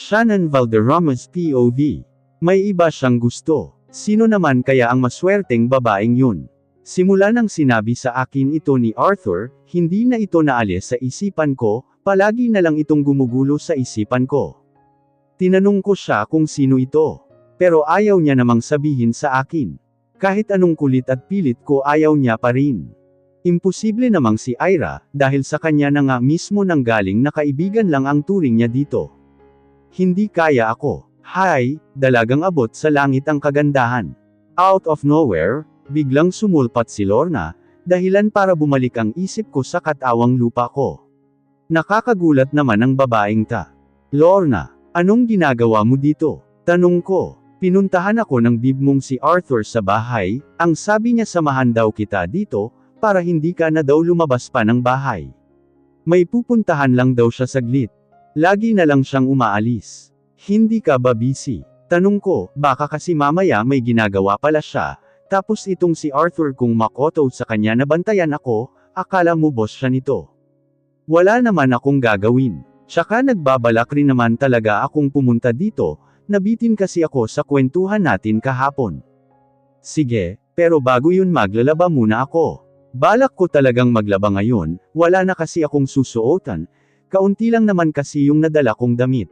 Shannon Valderrama's POV. May iba siyang gusto. Sino naman kaya ang maswerteng babaeng yun? Simula nang sinabi sa akin ito ni Arthur, hindi na ito naalis sa isipan ko, palagi na lang itong gumugulo sa isipan ko. Tinanong ko siya kung sino ito. Pero ayaw niya namang sabihin sa akin. Kahit anong kulit at pilit ko ayaw niya pa rin. Imposible namang si Ira, dahil sa kanya na nga mismo nanggaling na kaibigan lang ang turing niya dito. Hindi kaya ako. Hay, dalagang abot sa langit ang kagandahan. Out of nowhere, biglang sumulpat si Lorna, dahilan para bumalik ang isip ko sa katawang lupa ko. Nakakagulat naman ang babaeng ta. Lorna, anong ginagawa mo dito? Tanong ko. Pinuntahan ako ng bibmong si Arthur sa bahay, ang sabi niya samahan daw kita dito, para hindi ka na daw lumabas pa ng bahay. May pupuntahan lang daw siya saglit. Lagi na lang siyang umaalis. Hindi ka ba busy? Tanong ko, baka kasi mamaya may ginagawa pala siya, tapos itong si Arthur kung makoto sa kanya na bantayan ako, akala mo boss siya nito. Wala naman akong gagawin. Tsaka nagbabalak rin naman talaga akong pumunta dito, nabitin kasi ako sa kwentuhan natin kahapon. Sige, pero bago yun maglalaba muna ako. Balak ko talagang maglaba ngayon, wala na kasi akong susuotan, kaunti lang naman kasi yung nadala kong damit.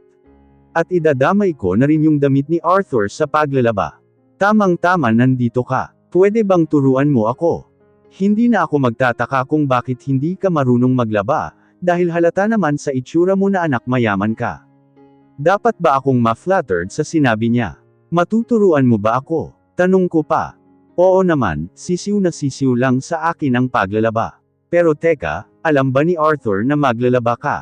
At idadamay ko na rin yung damit ni Arthur sa paglalaba. Tamang-tama nandito ka. Pwede bang turuan mo ako? Hindi na ako magtataka kung bakit hindi ka marunong maglaba, dahil halata naman sa itsura mo na anak mayaman ka. Dapat ba akong ma-flattered sa sinabi niya? Matuturuan mo ba ako? Tanong ko pa. Oo naman, sisiw na sisiw lang sa akin ang paglalaba. Pero teka, alam ba ni Arthur na maglalaba ka?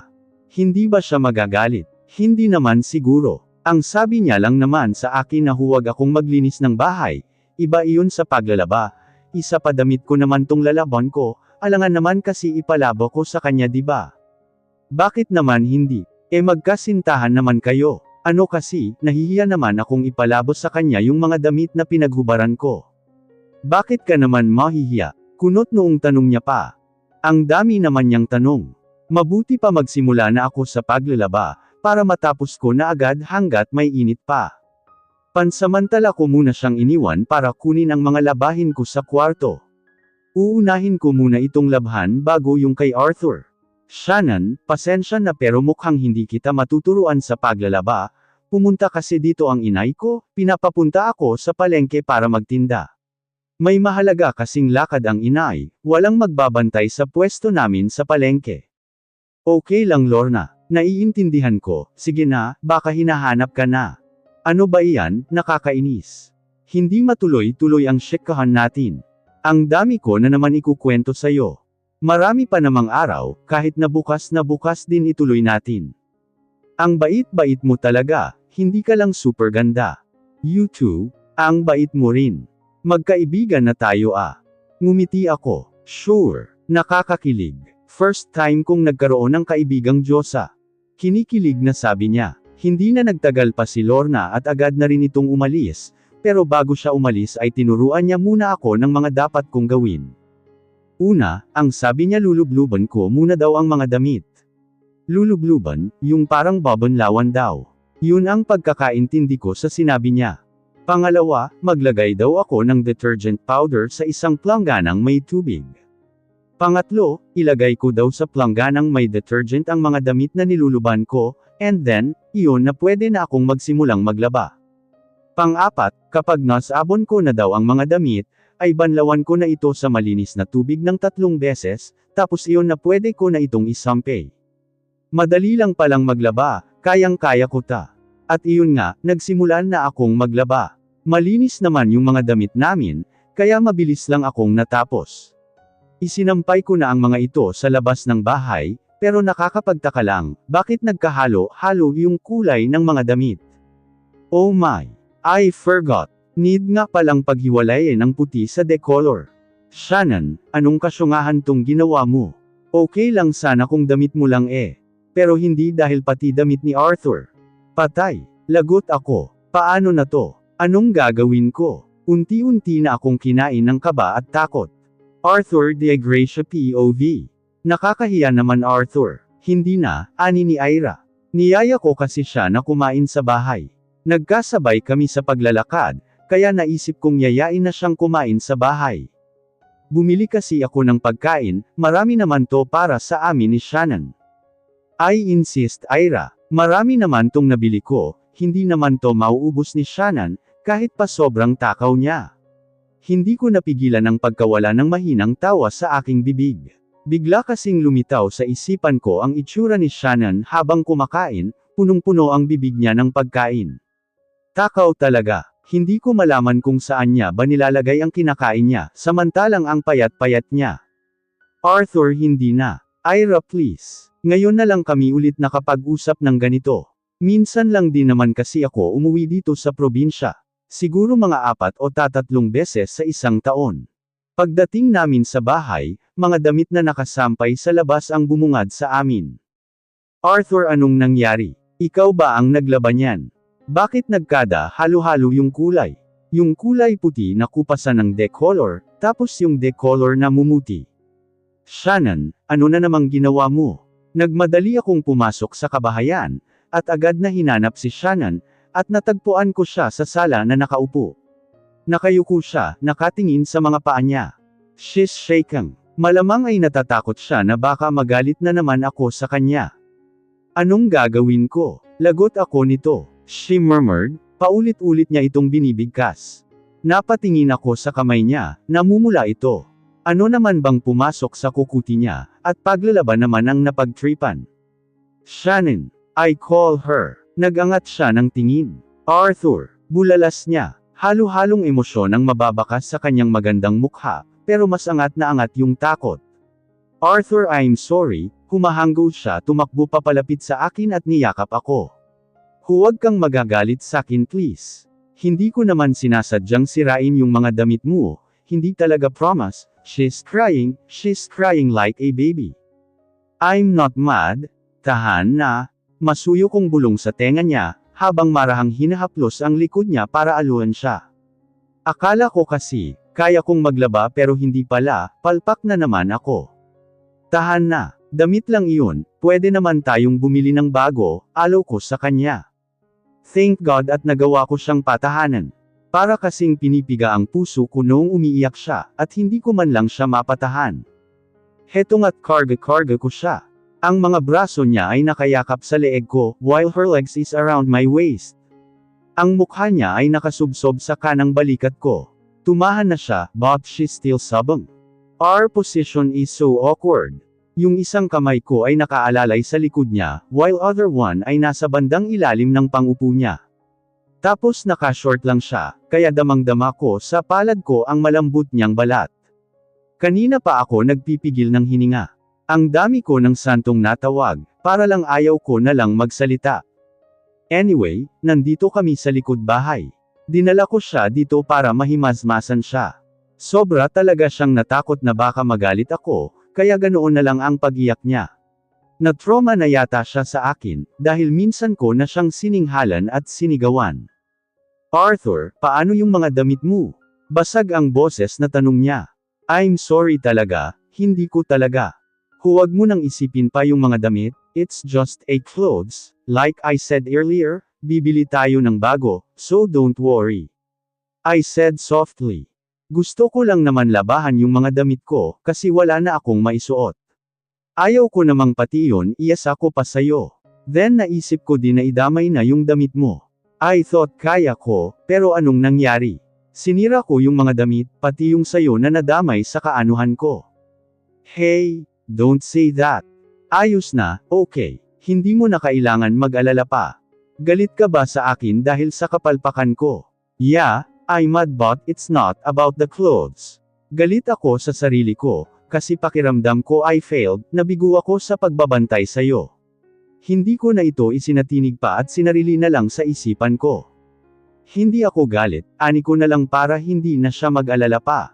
Hindi ba siya magagalit? Hindi naman siguro. Ang sabi niya lang naman sa akin na huwag akong maglinis ng bahay, iba iyon sa paglalaba, isa pa damit ko naman tong lalaban ko, alangan naman kasi ipalabo ko sa kanya diba? Bakit naman hindi? Magkasintahan naman kayo. Ano kasi, nahihiya naman akong ipalabo sa kanya yung mga damit na pinaghubaran ko. Bakit ka naman mahihiya? Kunot noong tanong niya pa. Ang dami naman niyang tanong. Mabuti pa magsimula na ako sa paglalaba, para matapos ko na agad hanggat may init pa. Pansamantala ko muna siyang iniwan para kunin ang mga labahin ko sa kwarto. Uunahin ko muna itong labhan bago yung kay Arthur. Shannon, pasensya na pero mukhang hindi kita matuturuan sa paglalaba, pumunta kasi dito ang inay ko, pinapapunta ako sa palengke para magtinda. May mahalaga kasing lakad ang inay, walang magbabantay sa pwesto namin sa palengke. Okay lang Lorna, naiintindihan ko, sige na, baka hinahanap ka na. Ano ba iyan, nakakainis. Hindi matuloy-tuloy ang syekahan natin. Ang dami ko na naman ikukwento sa'yo. Marami pa namang araw, kahit na bukas din ituloy natin. Ang bait-bait mo talaga, hindi ka lang super ganda. You too, ang bait mo rin. Magkaibigan na tayo ah. Ngumiti ako, sure, nakakakilig. First time kong nagkaroon ng kaibigang Diyosa. Kinikilig na sabi niya. Hindi na nagtagal pa si Lorna at agad na rin itong umalis, pero bago siya umalis ay tinuruan niya muna ako ng mga dapat kong gawin. Una, ang sabi niya lulubluban ko muna daw ang mga damit. Lulubluban, yung parang babanlawan daw. Yun ang pagkakaintindi ko sa sinabi niya. Pangalawa, maglagay daw ako ng detergent powder sa isang plangganang may tubig. Pangatlo, ilagay ko daw sa plangganang may detergent ang mga damit na niluluban ko, and then, iyon na pwede na akong magsimulang maglaba. Pang-apat, kapag nasabon ko na daw ang mga damit, ay banlawan ko na ito sa malinis na tubig ng 3 beses, tapos iyon na pwede ko na itong isampay. Madali lang palang maglaba, kayang-kaya ko ta. At iyon nga, nagsimulan na akong maglaba. Malinis naman yung mga damit namin, kaya mabilis lang akong natapos. Isinampay ko na ang mga ito sa labas ng bahay, pero nakakapagtaka lang, bakit nagkahalo-halo yung kulay ng mga damit? Oh my! I forgot! Need nga palang paghiwalayin ang puti sa decolor. Shannon, anong kasyungahan tong ginawa mo? Okay lang sana kung damit mo lang pero hindi dahil pati damit ni Arthur. Patay! Lagot ako. Paano na to? Anong gagawin ko? Unti-unti na akong kinain ng kaba at takot. Arthur de Gracia POV. Nakakahiya naman Arthur. Hindi na, ani ni Ira. Niyaya ko kasi siya na kumain sa bahay. Nagkasabay kami sa paglalakad, kaya naisip kong yayain na siyang kumain sa bahay. Bumili kasi ako ng pagkain, marami naman to para sa amin ni Shannon. I insist, Ira, marami naman tong nabili ko, hindi naman to mauubos ni Shannon, kahit pa sobrang takaw niya. Hindi ko napigilan ang pagkawala ng mahinang tawa sa aking bibig. Bigla kasing lumitaw sa isipan ko ang itsura ni Shannon habang kumakain, punong-puno ang bibig niya ng pagkain. Takaw talaga. Hindi ko malaman kung saan niya ba nilalagay ang kinakain niya, samantalang ang payat-payat niya. Arthur, hindi na. Ira, please. Ngayon na lang kami ulit nakapag-usap ng ganito. Minsan lang din naman kasi ako umuwi dito sa probinsya. Siguro mga 4 o 3 beses sa isang taon. Pagdating namin sa bahay, mga damit na nakasampay sa labas ang bumungad sa amin. Arthur, anong nangyari? Ikaw ba ang naglaban niyan? Bakit nagkada halo-halo yung kulay? Yung kulay puti na kupasan ng decolor, tapos yung decolor na mumuti. Shannon, ano na namang ginawa mo? Nagmadali akong pumasok sa kabahayan, at agad na hinanap si Shannon, at natagpuan ko siya sa sala na nakaupo. Nakayuko siya, nakatingin sa mga paa niya. She's shaking. Malamang ay natatakot siya na baka magalit na naman ako sa kanya. Anong gagawin ko? Lagot ako nito. She murmured, paulit-ulit niya itong binibigkas. Napatingin ako sa kamay niya, namumula ito. Ano naman bang pumasok sa kukuti niya, at paglalaban naman ang napagtripan. Shannon, I call her. Nagangat siya ng tingin. Arthur, bulalas niya. Halo-halong emosyon ang mababakas sa kanyang magandang mukha, pero mas angat na angat yung takot. Arthur, I'm sorry, humahanggo siya, tumakbo papalapit sa akin at niyakap ako. Huwag kang magagalit sakin please. Hindi ko naman sinasadyang sirain yung mga damit mo, hindi talaga promise. She's crying like a baby. I'm not mad. Tahan na. Masuyo kong bulong sa tenga niya, habang marahang hinahaplos ang likod niya para aluan siya. Akala ko kasi, kaya kong maglaba pero hindi pala, palpak na naman ako. Tahan na. Damit lang iyon, pwede naman tayong bumili ng bago, alo ko sa kanya. Thank God at nagawa ko siyang patahanan. Para kasing pinipiga ang puso ko noong umiiyak siya, at hindi ko man lang siya mapatahan. Hetong at karga-karga ko siya. Ang mga braso niya ay nakayakap sa leeg ko, while her legs is around my waist. Ang mukha niya ay nakasubsob sa kanang balikat ko. Tumahan na siya, but she's still sobbing. Our position is so awkward. Yung isang kamay ko ay nakaalalay sa likod niya, while other one ay nasa bandang ilalim ng pangupo niya. Tapos naka-short lang siya, kaya damang-dama ko sa palad ko ang malambot niyang balat. Kanina pa ako nagpipigil ng hininga. Ang dami ko ng santong natawag, para lang ayaw ko na lang magsalita. Anyway, nandito kami sa likod bahay. Dinala ko siya dito para mahimasmasan siya. Sobra talaga siyang natakot na baka magalit ako, kaya ganoon na lang ang pag-iyak niya. Na-trauma na yata siya sa akin, dahil minsan ko na siyang sininghalan at sinigawan. Arthur, paano yung mga damit mo? Basag ang boses na tanong niya. I'm sorry talaga, hindi ko talaga. Huwag mo nang isipin pa yung mga damit, it's just a clothes, like I said earlier, bibili tayo ng bago, so don't worry. I said softly. Gusto ko lang naman labahan yung mga damit ko, kasi wala na akong maisuot. Ayaw ko namang pati yun, iasa ko pa sayo. Then naisip ko din na idamay na yung damit mo. I thought kaya ko, pero anong nangyari? Sinira ko yung mga damit, pati yung sayo na nadamay sa kaanuhan ko. Hey, don't say that. Ayos na, okay. Hindi mo na kailangan mag-alala pa. Galit ka ba sa akin dahil sa kapalpakan ko? Yeah. I'm mad but it's not about the clothes. Galit ako sa sarili ko, kasi pakiramdam ko I failed, nabigo ako sa pagbabantay sayo. Hindi ko na ito isinatinig pa at sinarili na lang sa isipan ko. Hindi ako galit, ani ko na lang para hindi na siya mag-alala pa.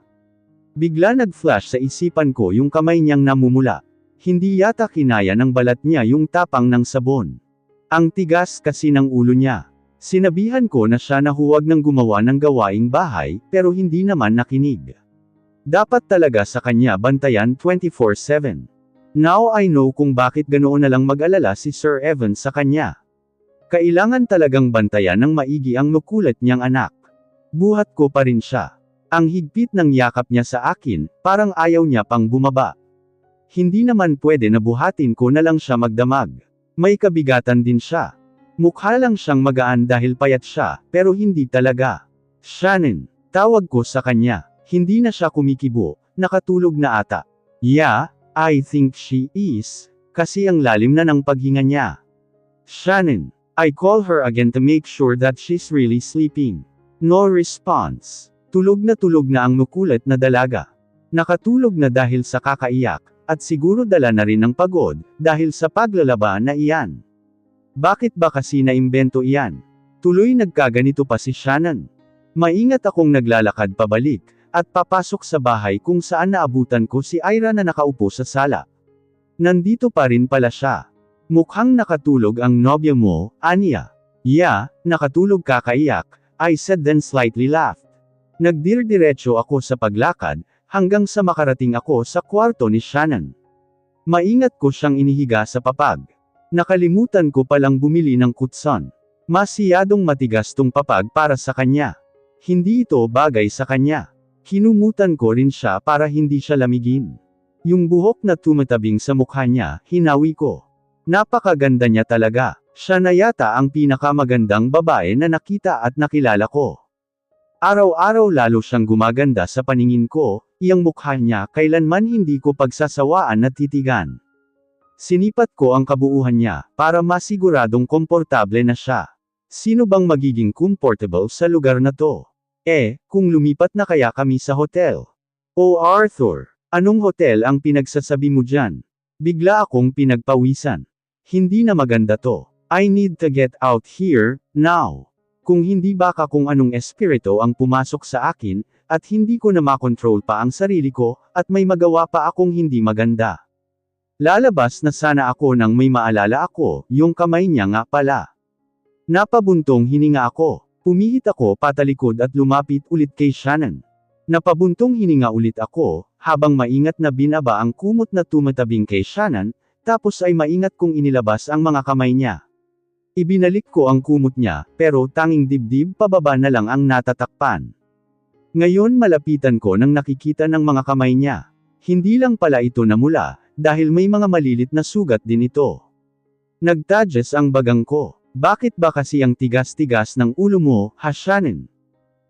Bigla nag-flash sa isipan ko yung kamay niyang namumula. Hindi yata kinaya ng balat niya yung tapang ng sabon. Ang tigas kasi ng ulo niya. Sinabihan ko na siya na huwag nang gumawa ng gawaing bahay, pero hindi naman nakinig. Dapat talaga sa kanya bantayan 24/7. Now I know kung bakit ganoon na lang mag-alala si Sir Evan sa kanya. Kailangan talagang bantayan ng maigi ang makulit niyang anak. Buhat ko pa rin siya. Ang higpit ng yakap niya sa akin, parang ayaw niya pang bumaba. Hindi naman pwede na buhatin ko na lang siya magdamag. May kabigatan din siya. Mukha lang siyang magaan dahil payat siya, pero hindi talaga. Shannon, tawag ko sa kanya. Hindi na siya kumikibo, nakatulog na ata. Yeah, I think she is, kasi ang lalim na ng paghinga niya. Shannon, I call her again to make sure that she's really sleeping. No response. Tulog na ang makulit na dalaga. Nakatulog na dahil sa kakaiyak, at siguro dala na rin ng pagod, dahil sa paglalaba na iyan. Bakit ba kasi naimbento iyan? Tuloy nagkaganito pa si Shannon. Maingat akong naglalakad pabalik, at papasok sa bahay kung saan naabutan ko si Ira na nakaupo sa sala. Nandito pa rin pala siya. Mukhang nakatulog ang nobya mo, Anya. Yeah, nakatulog kakaiyak, I said then slightly laughed. Nagdirdiretso ako sa paglakad, hanggang sa makarating ako sa kwarto ni Shannon. Maingat ko siyang inihiga sa papag. Nakalimutan ko palang bumili ng kutson. Masyadong matigas tong papag para sa kanya. Hindi ito bagay sa kanya. Kinumutan ko rin siya para hindi siya lamigin. Yung buhok na tumatabing sa mukha niya, hinawi ko. Napakaganda niya talaga. Siya na yata ang pinakamagandang babae na nakita at nakilala ko. Araw-araw lalo siyang gumaganda sa paningin ko, iyang mukha niya kailanman hindi ko pagsasawaan na titigan. Sinipat ko ang kabuuhan niya, para masiguradong komportable na siya. Sino bang magiging comfortable sa lugar na to? Kung lumipat na kaya kami sa hotel. Oh Arthur, anong hotel ang pinagsasabi mo dyan? Bigla akong pinagpawisan. Hindi na maganda to. I need to get out here, now. Kung hindi baka kung anong espiritu ang pumasok sa akin, at hindi ko na makontrol pa ang sarili ko, at may magawa pa akong hindi maganda. Lalabas na sana ako nang may maalala ako, yung kamay niya nga pala. Napabuntong hininga ako. Pumihit ako patalikod at lumapit ulit kay Shannon. Napabuntong hininga ulit ako, habang maingat na binaba ang kumot na tumatabing kay Shannon, tapos ay maingat kong inilabas ang mga kamay niya. Ibinalik ko ang kumot niya, pero tanging dibdib pababa na lang ang natatakpan. Ngayon malapitan ko nang nakikita ng mga kamay niya. Hindi lang pala ito namula, dahil may mga malilit na sugat din ito. Nagtadyes ang bagang ko. Bakit ba kasi ang tigas-tigas ng ulo mo, ha Shannon?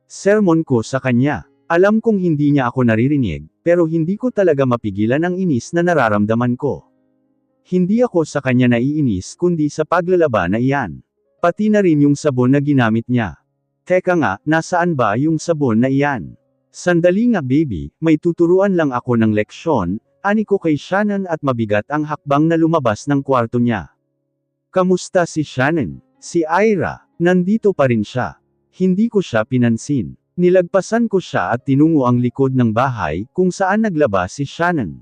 Sermon ko sa kanya. Alam kong hindi niya ako naririnig, pero hindi ko talaga mapigilan ang inis na nararamdaman ko. Hindi ako sa kanya naiinis kundi sa paglalaba na iyan. Pati na rin yung sabon na ginamit niya. Teka nga, nasaan ba yung sabon na iyan? Sandali nga baby, may tuturuan lang ako ng leksyon, ani ko kay Shannon at mabigat ang hakbang na lumabas ng kwarto niya. Kamusta si Shannon? Si Ira, nandito pa rin siya. Hindi ko siya pinansin. Nilagpasan ko siya at tinungo ang likod ng bahay, kung saan naglaba si Shannon.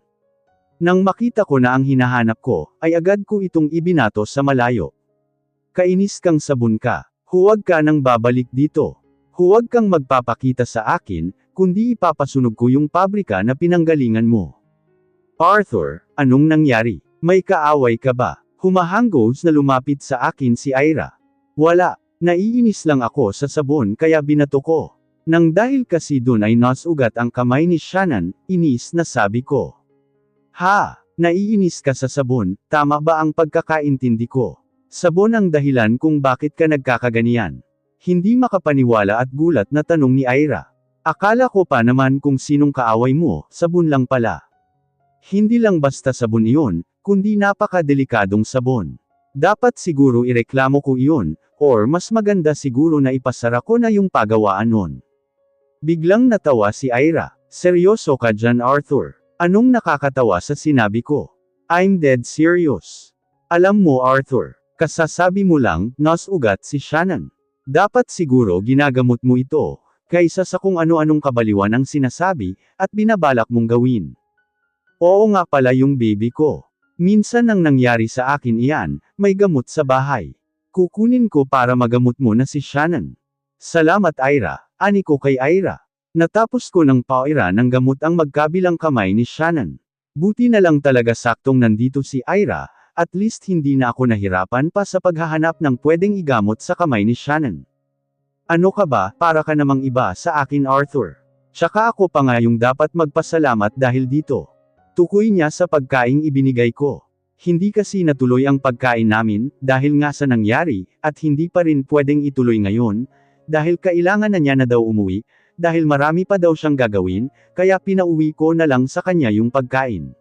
Nang makita ko na ang hinahanap ko, ay agad ko itong ibinato sa malayo. Kainis kang sabon ka. Huwag ka nang babalik dito. Huwag kang magpapakita sa akin, kundi ipapasunog ko yung pabrika na pinanggalingan mo. Arthur, anong nangyari? May kaaway ka ba? Humahanggos na lumapit sa akin si Ira. Wala, naiinis lang ako sa sabon kaya binato ko. Nang dahil kasi dun ay nasugat ang kamay ni Shannon, inis na sabi ko. Ha, naiinis ka sa sabon, tama ba ang pagkakaintindi ko? Sabon ang dahilan kung bakit ka nagkakaganiyan. Hindi makapaniwala at gulat na tanong ni Ira. Akala ko pa naman kung sinong kaaway mo, sabon lang pala. Hindi lang basta sabon iyon, kundi napakadelikadong sabon. Dapat siguro ireklamo ko iyon, or mas maganda siguro na ipasara ko na yung pagawaan nun. Biglang natawa si Ira. Seryoso ka dyan Arthur? Anong nakakatawa sa sinabi ko? I'm dead serious. Alam mo Arthur, kasasabi mo lang, nasugat si Shannon. Dapat siguro ginagamot mo ito, kaysa sa kung ano-anong kabaliwan ang sinasabi, at binabalak mong gawin. Oo nga pala yung baby ko. Minsan nang nangyari sa akin iyan, may gamot sa bahay. Kukunin ko para magamot mo na si Shannon. Salamat Ira, ani ko kay Ira. Natapos ko ng paira ng gamot ang magkabilang kamay ni Shannon. Buti na lang talaga saktong nandito si Ira, at least hindi na ako nahirapan pa sa paghahanap ng pwedeng igamot sa kamay ni Shannon. Ano ka ba, para ka namang iba sa akin Arthur. Tsaka ako pa nga yung dapat magpasalamat dahil dito. Tukoy niya sa pagkaing ibinigay ko. Hindi kasi natuloy ang pagkain namin, dahil nga sa nangyari, at hindi pa rin pwedeng ituloy ngayon, dahil kailangan na niya na daw umuwi, dahil marami pa daw siyang gagawin, kaya pinauwi ko na lang sa kanya yung pagkain.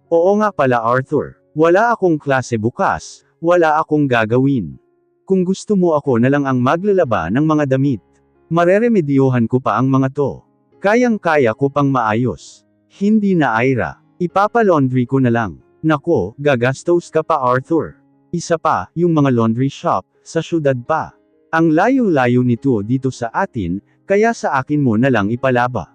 Oo nga pala Arthur, wala akong klase bukas, wala akong gagawin. Kung gusto mo ako na lang ang maglalaba ng mga damit. Mareremedyohan ko pa ang mga to. Kayang-kaya ko pang maayos. Hindi na Ira, ipapalaundry ko na lang. Nako, gagastos ka pa Arthur. Isa pa, yung mga laundry shop, sa syudad pa. Ang layo-layo nito dito sa atin, kaya sa akin mo na lang ipalaba.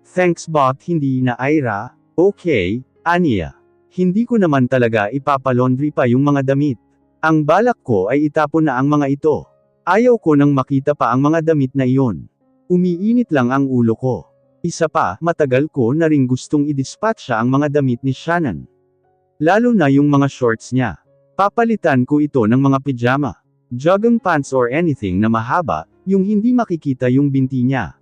Thanks but hindi na Ira, okay, Anya. Hindi ko naman talaga ipapalaundry pa yung mga damit. Ang balak ko ay itapon na ang mga ito. Ayaw ko nang makita pa ang mga damit na iyon. Umiinit lang ang ulo ko. Isa pa, matagal ko na ring gustong i-dispatcha ang mga damit ni Shannon. Lalo na yung mga shorts niya. Papalitan ko ito ng mga pijama, jogging pants or anything na mahaba, yung hindi makikita yung binti niya.